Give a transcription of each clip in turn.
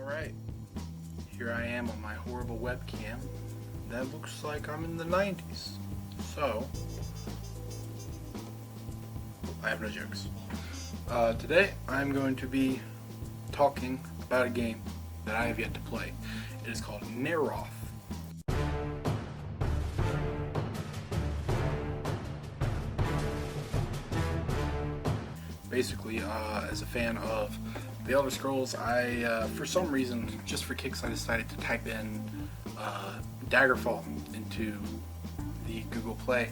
Alright, here I am on my horrible webcam. That looks like I'm in the 90s. So, I have no jokes. Today I'm going to be talking about a game that I have yet to play. It is called Naroth. Basically, as a fan of the Elder Scrolls, I, for some reason, just for kicks, I decided to type in Daggerfall into the Google Play,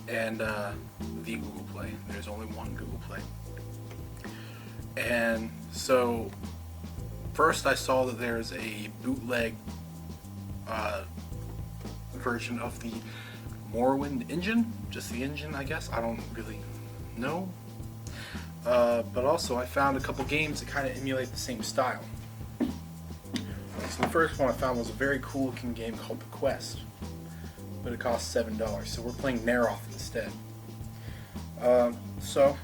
and the Google Play. There's only one Google Play. And so, first I saw that there's a bootleg version of the Morrowind engine, just the engine, I guess. I don't really know. But also I found a couple games that kind of emulate the same style. So the first one I found was a very cool looking game called The Quest, but it cost $7, so we're playing Naroth instead. So,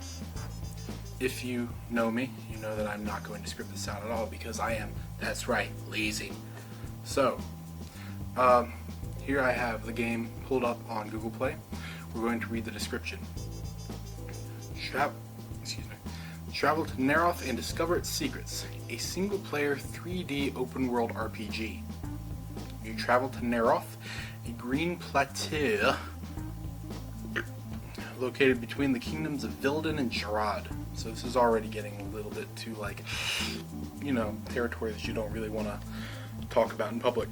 if you know me, you know that I'm not going to script this out at all because I am, that's right, lazy. So, here I have the game pulled up on Google Play. We're going to read the description. Travel to Naroth and discover its secrets. A single-player 3D open-world RPG. You travel to Naroth, a green plateau located between the kingdoms of Vilden and Jarad. So this is already getting a little bit too, like, you know, territory that you don't really want to talk about in public.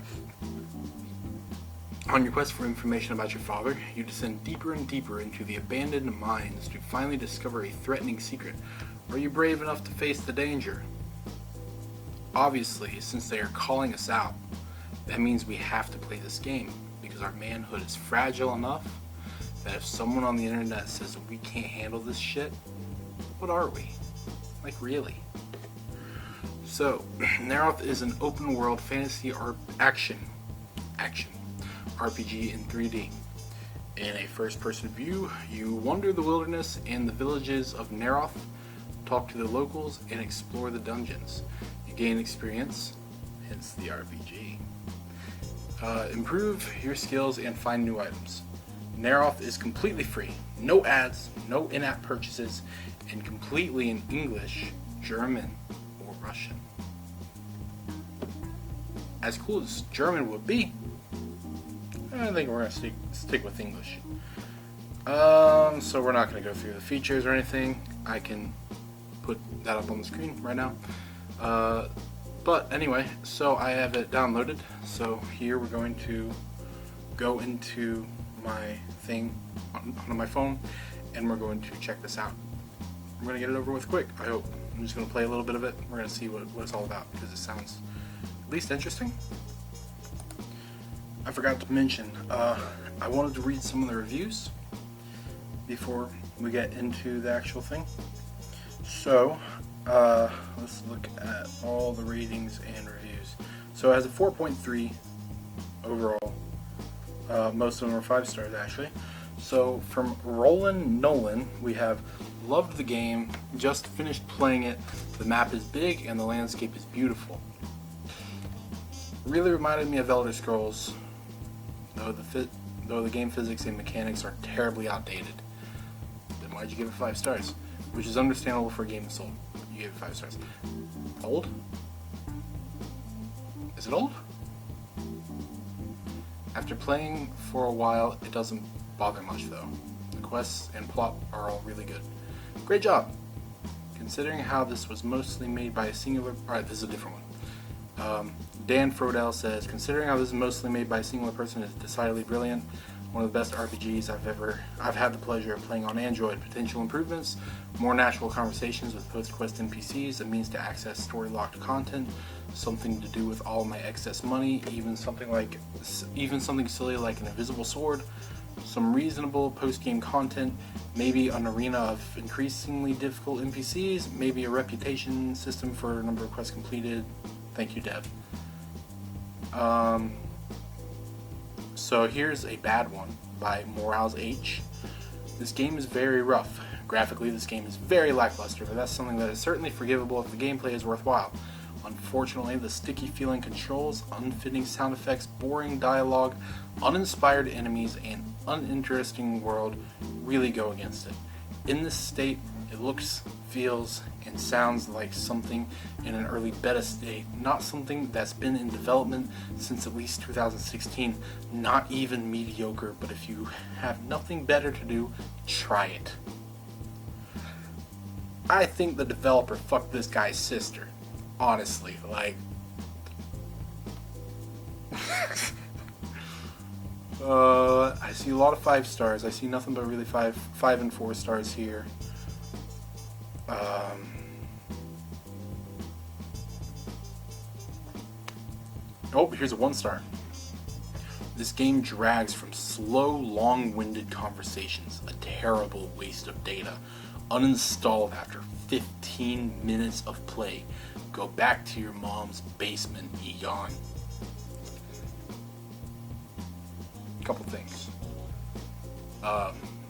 On your quest for information about your father, you descend deeper and deeper into the abandoned mines to finally discover a threatening secret. Are you brave enough to face the danger? Obviously, since they are calling us out, that means we have to play this game, because our manhood is fragile enough that if someone on the internet says we can't handle this shit, what are we? Like, really? So, Naroth is an open-world fantasy action RPG in 3D. In a first-person view, you wander the wilderness and the villages of Naroth, talk to the locals, and explore the dungeons. You gain experience, hence the RPG. Improve your skills and find new items. Naroth is completely free, no ads, no in-app purchases, and completely in English, German, or Russian. As cool as German would be, I think we're going to stick with English. So we're not going to go through the features or anything. I can put that up on the screen right now. But anyway, so I have it downloaded. So here we're going to go into my thing on my phone, and we're going to check this out. We're going to get it over with quick, I hope. I'm just going to play a little bit of it. We're going to see what it's all about, because it sounds at least interesting. I forgot to mention, I wanted to read some of the reviews before we get into the actual thing. So, let's look at all the ratings and reviews. So it has a 4.3 overall. Most of them are 5 stars, actually. So from Roland Nolan, we have loved the game, just finished playing it, the map is big and the landscape is beautiful. Really reminded me of Elder Scrolls, though the game physics and mechanics are terribly outdated. Then why'd you give it 5 stars? Which is understandable for a game that's old. You gave it 5 stars. Old? Is it old? After playing for a while, it doesn't bother much though. The quests and plot are all really good. Great job! Considering how this was mostly made by a singular... Alright, this is a different one. Dan Frodell says, considering how this is mostly made by a singular person is decidedly brilliant. One of the best RPGs I've had the pleasure of playing on Android. Potential improvements, more natural conversations with post-quest NPCs, a means to access story-locked content, something to do with all my excess money, even something silly like an invisible sword, some reasonable post-game content, maybe an arena of increasingly difficult NPCs, maybe a reputation system for a number of quests completed. Thank you, Dev. So here's a bad one by Morales H. This game is very rough. Graphically, this game is very lackluster, but that's something that is certainly forgivable if the gameplay is worthwhile. Unfortunately, the sticky feeling controls, unfitting sound effects, boring dialogue, uninspired enemies, and uninteresting world really go against it. In this state, it looks, feels, and sounds like something in an early beta state, not something that's been in development since at least 2016. Not even mediocre, but if you have nothing better to do, try it. I think the developer fucked this guy's sister. Honestly, like... I see a lot of 5 stars. I see nothing but really 5 and 4 stars here. Oh, here's a 1 star. This game drags from slow, long-winded conversations, a terrible waste of data. Uninstalled after 15 minutes of play. Go back to your mom's basement, Egon. Couple things.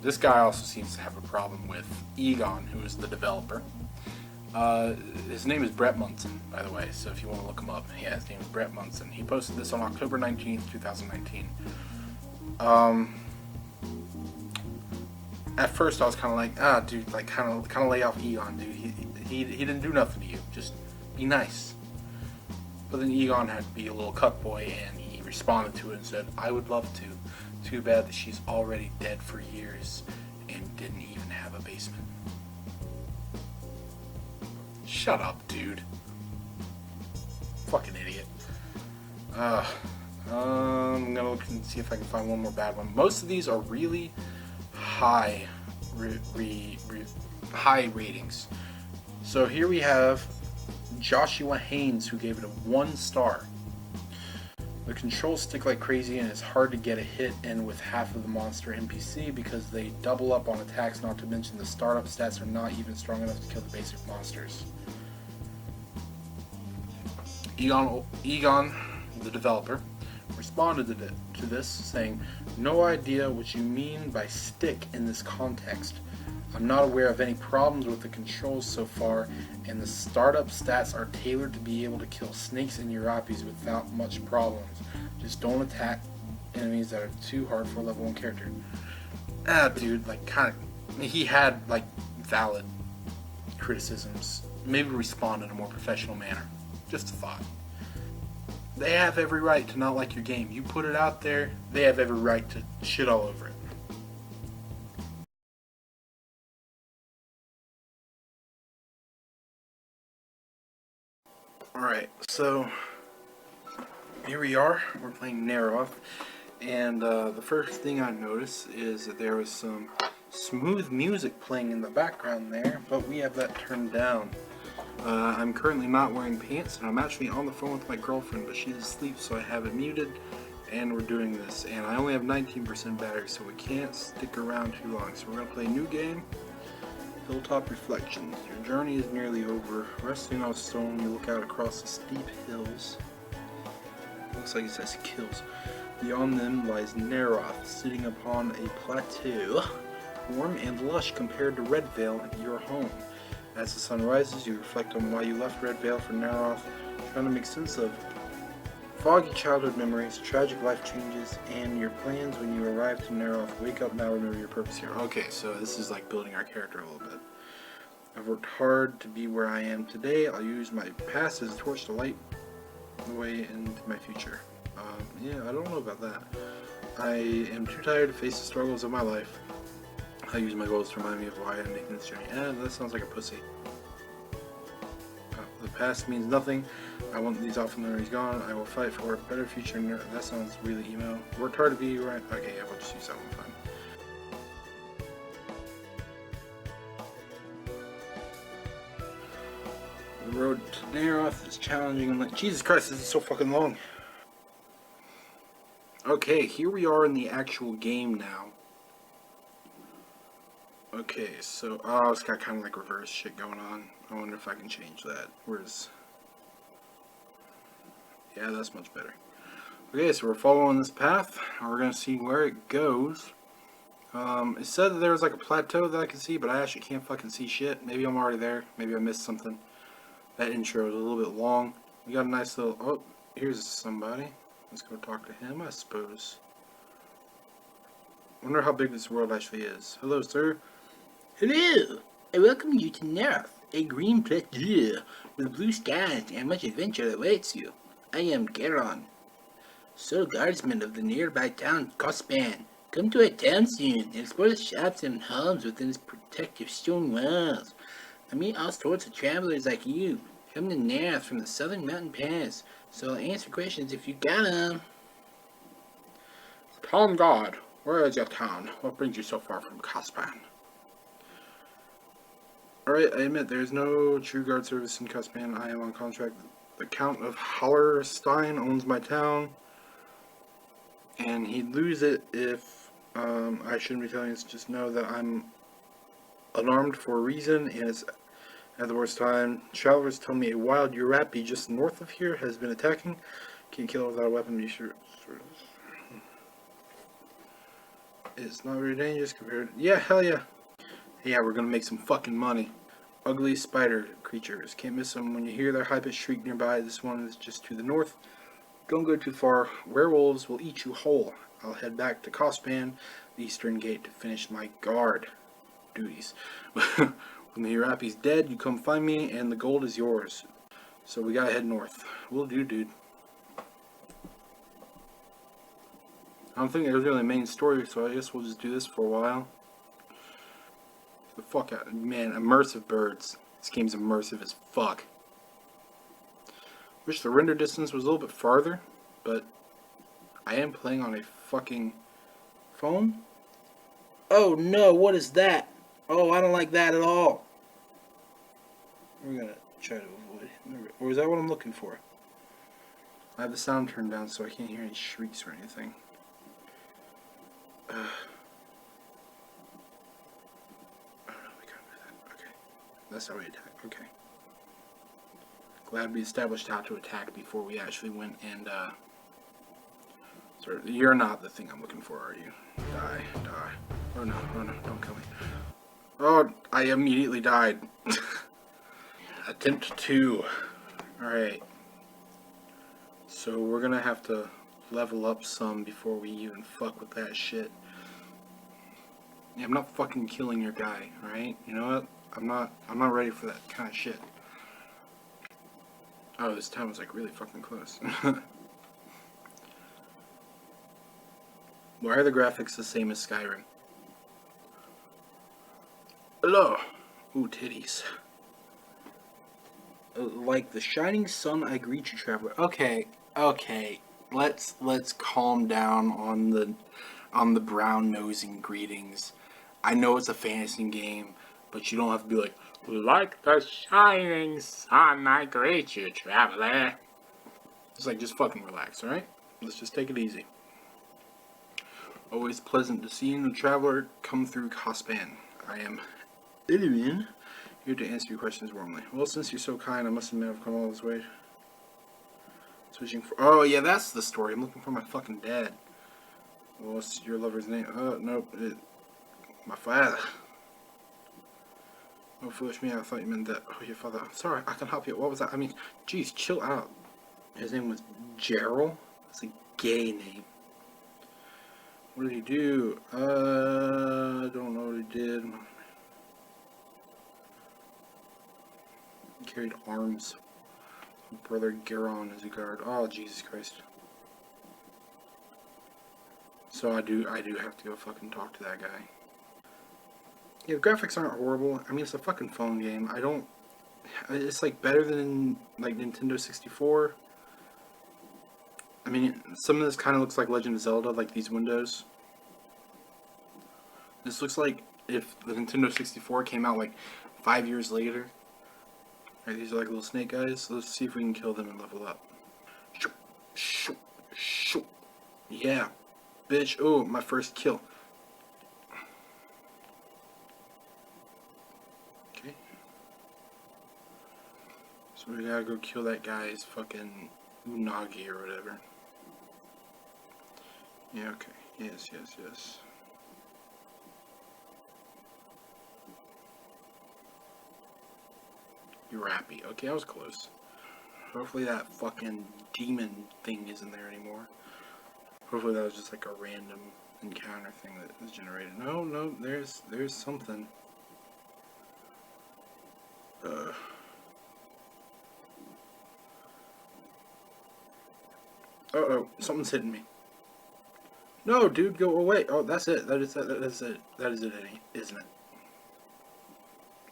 This guy also seems to have a problem with Egon, who is the developer. His name is Brett Munson, by the way, so if you want to look him up, yeah, his name is Brett Munson. He posted this on October 19th, 2019. At first I was kind of like, dude, like, kind of lay off Egon, dude. He didn't do nothing to you. Just be nice. But then Egon had to be a little cuckboy, and he responded to it and said, I would love to. Too bad that she's already dead for years and didn't even have a basement. Shut up, dude. Fucking idiot. I'm gonna look and see if I can find one more bad one. Most of these are really high high ratings. So here we have Joshua Haynes, who gave it a 1 star. The controls stick like crazy and it's hard to get a hit in with half of the monster NPC because they double up on attacks, not to mention the startup stats are not even strong enough to kill the basic monsters. Egon, the developer, responded to this saying, no idea what you mean by stick in this context. I'm not aware of any problems with the controls so far, and the startup stats are tailored to be able to kill snakes and Urapis without much problems. Just don't attack enemies that are too hard for a level 1 character. Dude, like, he had, like, valid criticisms. Maybe respond in a more professional manner. Just a thought. They have every right to not like your game. You put it out there, they have every right to shit all over it. Alright, so here we are. We're playing Naroth, and the first thing I noticed is that there was some smooth music playing in the background there, but we have that turned down. I'm currently not wearing pants, and I'm actually on the phone with my girlfriend, but she's asleep, so I have it muted, and we're doing this. And I only have 19% battery, so we can't stick around too long. So we're going to play a new game, Hilltop Reflections. Your journey is nearly over. Resting on a stone, you look out across the steep hills. Looks like it says kills. Beyond them lies Naroth, sitting upon a plateau, warm and lush compared to Red Vale, your home. As the sun rises, you reflect on why you left Red Vale for Naroth, trying to make sense of foggy childhood memories, tragic life changes, and your plans when you arrive to Naroth. Wake up now, remember your purpose here. Okay, so this is like building our character a little bit. I've worked hard to be where I am today. I'll use my past as a torch to light the way into my future. Yeah, I don't know about that. I am too tired to face the struggles of my life. I use my goals to remind me of why I'm making this journey. That sounds like a pussy. The past means nothing. I want these awful memories gone. I will fight for a better future. That sounds really emo. Worked hard to be right. Okay, yeah, we'll just use that one. Fine. The road to Naroth is challenging and like, Jesus Christ, this is so fucking long. Okay, here we are in the actual game now. Okay, so, it's got kind of like reverse shit going on. I wonder if I can change that. Where's... Yeah, that's much better. Okay, so we're following this path, and we're going to see where it goes. It said that there was like a plateau that I could see, but I actually can't fucking see shit. Maybe I'm already there. Maybe I missed something. That intro is a little bit long. We got a nice little... Oh, here's somebody. Let's go talk to him, I suppose. Wonder how big this world actually is. Hello, sir. Hello. I welcome you to Naroth, a green plateau with blue skies and much adventure awaits you. I am Garon, sole guardsman of the nearby town Cospan. Come to our town soon and explore the shops and homes within its protective stone walls. I meet all sorts of travelers like you. Come to Naroth from the southern mountain pass, so I'll answer questions if you got them. Town guard, where is your town? What brings you so far from Cospan? Alright, I admit there is no true guard service in Cospan. I am on contract. The Count of Hallerstein owns my town, and he'd lose it if I shouldn't be telling you. Just know that I'm unarmed for a reason, and it's at the worst time. Travelers tell me a wild Urapi just north of here has been attacking. Can't kill it without a weapon. Be sure. It's not very dangerous compared. Yeah, hell yeah. Yeah, we're gonna make some fucking money. Ugly spider creatures. Can't miss them. When you hear their high-pitched shriek nearby, this one is just to the north. Don't go too far. Werewolves will eat you whole. I'll head back to Cospan, the eastern gate, to finish my guard duties. When the Urapi's dead, you come find me, and the gold is yours. So we gotta head north. Will do, dude. I don't think there's really a main story, so I guess we'll just do this for a while. The fuck out, man! Immersive birds. This game's immersive as fuck. Wish the render distance was a little bit farther, but I am playing on a fucking phone. Oh no! What is that? Oh, I don't like that at all. We're gonna try to avoid it. Or is that what I'm looking for? I have the sound turned down so I can't hear any shrieks or anything. That's how we attack. Okay. Glad we established how to attack before we actually went and, Sorry, you're not the thing I'm looking for, are you? Die, die. Oh no, don't kill me. Oh, I immediately died. Attempt 2. Alright. So we're gonna have to level up some before we even fuck with that shit. Yeah, I'm not fucking killing your guy, alright? You know what? I'm not ready for that kind of shit. Oh, this town was like really fucking close. Why are the graphics the same as Skyrim? Hello. Ooh, titties. Like the shining sun, I greet you, traveler. Okay. Let's calm down on the brown nosing greetings. I know it's a fantasy game, but you don't have to be like the shining sun, I greet you, traveler. It's like, just fucking relax, alright? Let's just take it easy. Always pleasant to see a traveler come through Cospan. I am Illumin, here to answer your questions warmly. Well, since you're so kind, I must admit I've come all this way. Switching for... Oh, yeah, that's the story. I'm looking for my fucking dad. Well, what's your lover's name? Oh, nope. My father. Oh, foolish me, I thought you meant that. Oh, your father. I'm sorry, I can help you. What was that? I mean, geez, chill out. His name was Gerald? That's a gay name. What did he do? I don't know what he did. He carried arms. Brother Garon is a guard. Oh, Jesus Christ. So I do have to go fucking talk to that guy. Yeah, the graphics aren't horrible. I mean, it's a fucking phone game. It's like better than like Nintendo 64. I mean, some of this kind of looks like Legend of Zelda, like these windows. This looks like if the Nintendo 64 came out like 5 years later. Alright, these are like little snake guys. Let's see if we can kill them and level up. Yeah, bitch. Oh, my first kill. Okay. So we gotta go kill that guy's fucking Unagi or whatever. Yeah, okay. Yes. Urapi. Okay, I was close. Hopefully that fucking demon thing isn't there anymore. Hopefully that was just like a random encounter thing that was generated. No, there's something. Oh, something's hitting me. No, dude, go away. Oh, that's it. That is it. That is it, isn't it?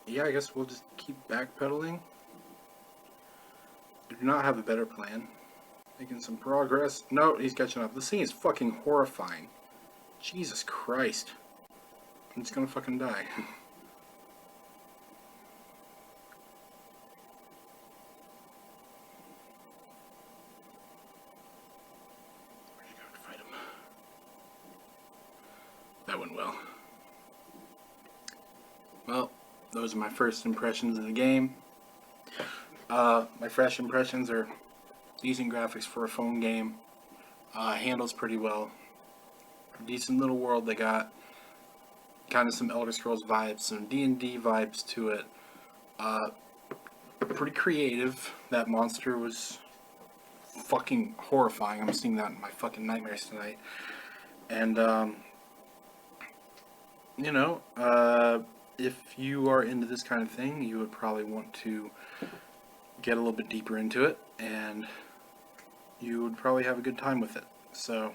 Yeah, I guess we'll just keep backpedaling. Do not have a better plan. Making some progress. No, he's catching up. This thing is fucking horrifying. Jesus Christ. I'm just gonna fucking die. Where'd you go to fight him? That went well. Well, those are my first impressions of the game. My fresh impressions are decent graphics for a phone game. Handles pretty well. Decent little world they got. Kind of some Elder Scrolls vibes, some D&D vibes to it. Pretty creative. That monster was fucking horrifying. I'm seeing that in my fucking nightmares tonight. And, you know, if you are into this kind of thing, you would probably want to get a little bit deeper into it, and you would probably have a good time with it. So,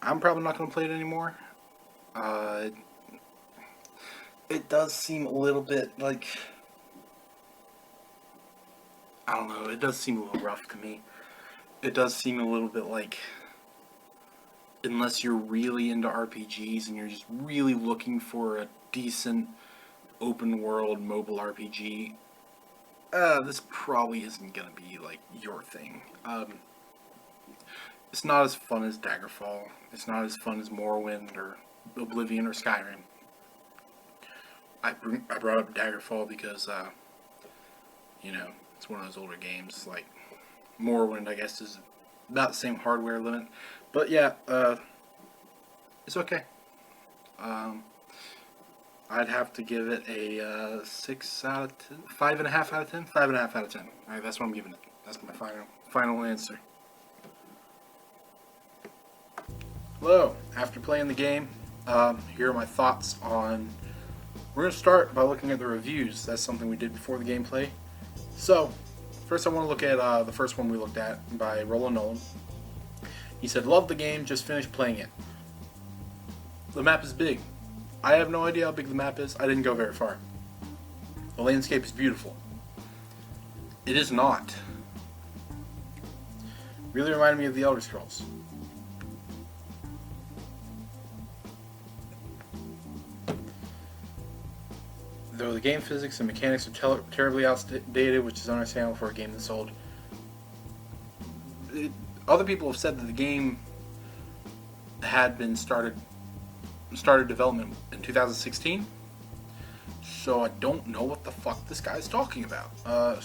I'm probably not going to play it anymore. It does seem a little bit like, I don't know, it does seem a little rough to me. It does seem a little bit like, unless you're really into RPGs and you're just really looking for a decent open world mobile RPG, this probably isn't gonna be like your thing. It's not as fun as Daggerfall. It's not as fun as Morrowind or Oblivion or Skyrim. I brought up Daggerfall because, you know, it's one of those older games. Like Morrowind, I guess, is about the same hardware limit. But yeah, it's okay. I'd have to give it a 6 out of 10, 5.5 out of 10, 5.5 out of 10. All right, that's what I'm giving it. That's my final answer. Hello. After playing the game, here are my thoughts on. We're gonna start by looking at the reviews. That's something we did before the gameplay. So, first I want to look at the first one we looked at by Rolo Nolan. He said, "Love the game. Just finished playing it. The map is big. I have no idea how big the map is. I didn't go very far. The landscape is beautiful. It is not. Really reminded me of the Elder Scrolls. Though the game physics and mechanics are terribly outdated, which is understandable for a game that's old. Other people have said that the game had been started development in 2016, so I don't know what the fuck this guy's talking about. The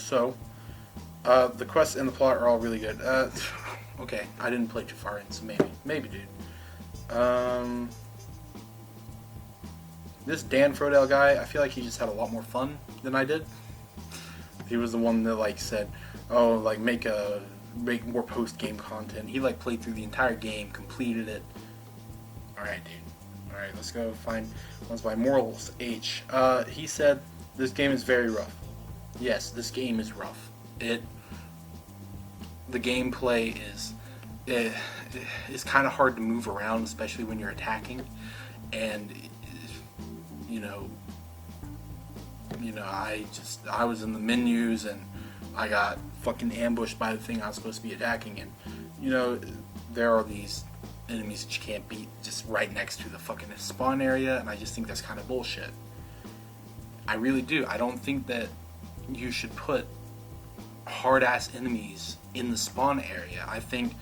quests and the plot are all really good. Okay, I didn't play too far in, so maybe, dude. This Dan Frodell guy, I feel like he just had a lot more fun than I did. He was the one that like said, "Oh, like make more post-game content." He like played through the entire game, completed it. All right, dude. All right, let's go find ones by Morals H. He said this game is very rough. Yes, this game is rough. The gameplay is kind of hard to move around, especially when you're attacking, and I was in the menus and I got fucking ambushed by the thing I was supposed to be attacking, and there are these enemies that you can't beat just right next to the fucking spawn area, and I just think that's kind of bullshit. I really do. I don't think that you should put hard ass enemies in the spawn area. I think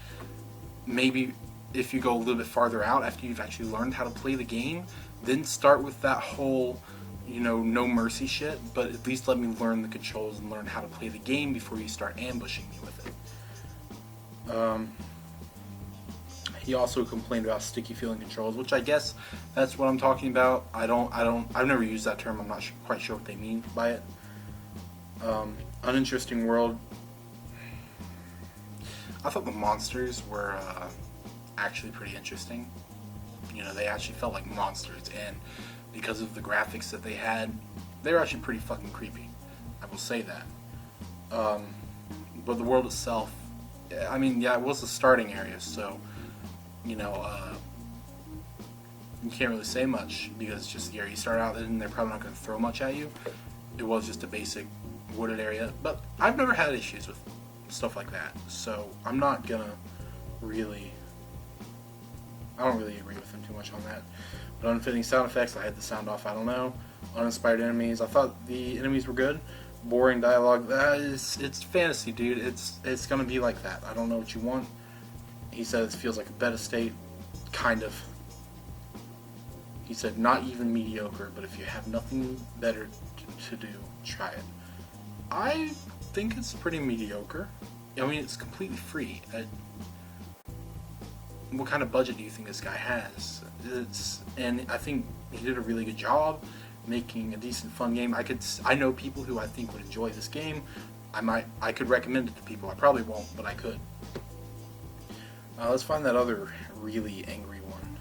maybe if you go a little bit farther out after you've actually learned how to play the game, then start with that whole no mercy shit, but at least let me learn the controls and learn how to play the game before you start ambushing me with it. He also complained about sticky feeling controls, which I guess that's what I'm talking about. I've never used that term. I'm not quite sure what they mean by it. Uninteresting world. I thought the monsters were actually pretty interesting. You know, they actually felt like monsters, and because of the graphics that they had, they were actually pretty fucking creepy. I will say that. But the world itself, I mean, yeah, it was the starting area, so, you know, you can't really say much because it's just the area you start out in. They're probably not going to throw much at you. It was just a basic wooded area, but I've never had issues with stuff like that, so I'm not gonna really, I don't really agree with them too much on that. But unfitting sound effects, I had the sound off, I don't know. Uninspired enemies, I thought the enemies were good. Boring dialogue, it's fantasy, dude. It's gonna be like that. I don't know what you want. He says it feels like a beta state, kind of. He said not even mediocre, but if you have nothing better to do, try it. I think it's pretty mediocre. I mean, it's completely free. What kind of budget do you think this guy has? And I think he did a really good job making a decent, fun game. I know people who I think would enjoy this game. I could recommend it to people. I probably won't, but I could. Let's find that other really angry one.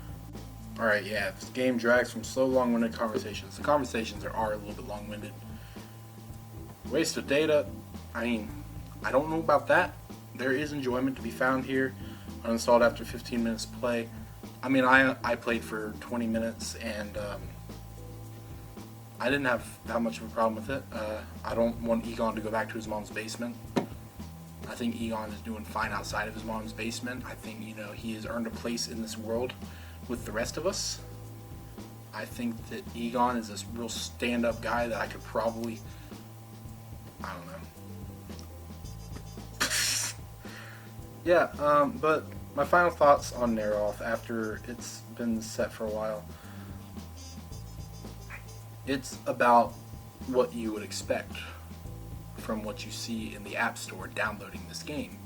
Alright, yeah, this game drags from slow, long-winded conversations. The conversations are a little bit long-winded. Waste of data, I mean, I don't know about that. There is enjoyment to be found here. Uninstalled after 15 minutes play. I mean, I played for 20 minutes and I didn't have that much of a problem with it. I don't want Egon to go back to his mom's basement. I think Egon is doing fine outside of his mom's basement. I think, you know, he has earned a place in this world with the rest of us. I think that Egon is this real stand-up guy that I could probably, I don't know. Yeah, but my final thoughts on Naroth after it's been set for a while. It's about what you would expect from what you see in the App Store downloading this game.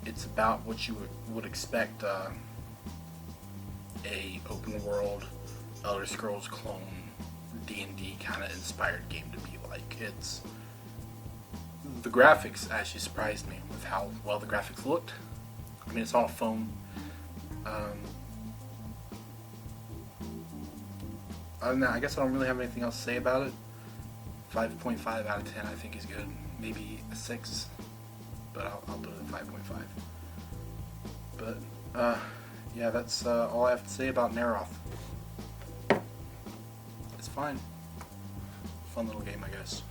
It's about what you would expect a open world Elder Scrolls clone D&D kind of inspired game to be like. The graphics actually surprised me with how well the graphics looked. I mean, it's all foam. Other than that, I guess I don't really have anything else to say about it. 5.5 out of 10 I think is good. Maybe a 6, but I'll do it at 5.5. But, yeah, that's all I have to say about Naroth. It's fine. Fun little game, I guess.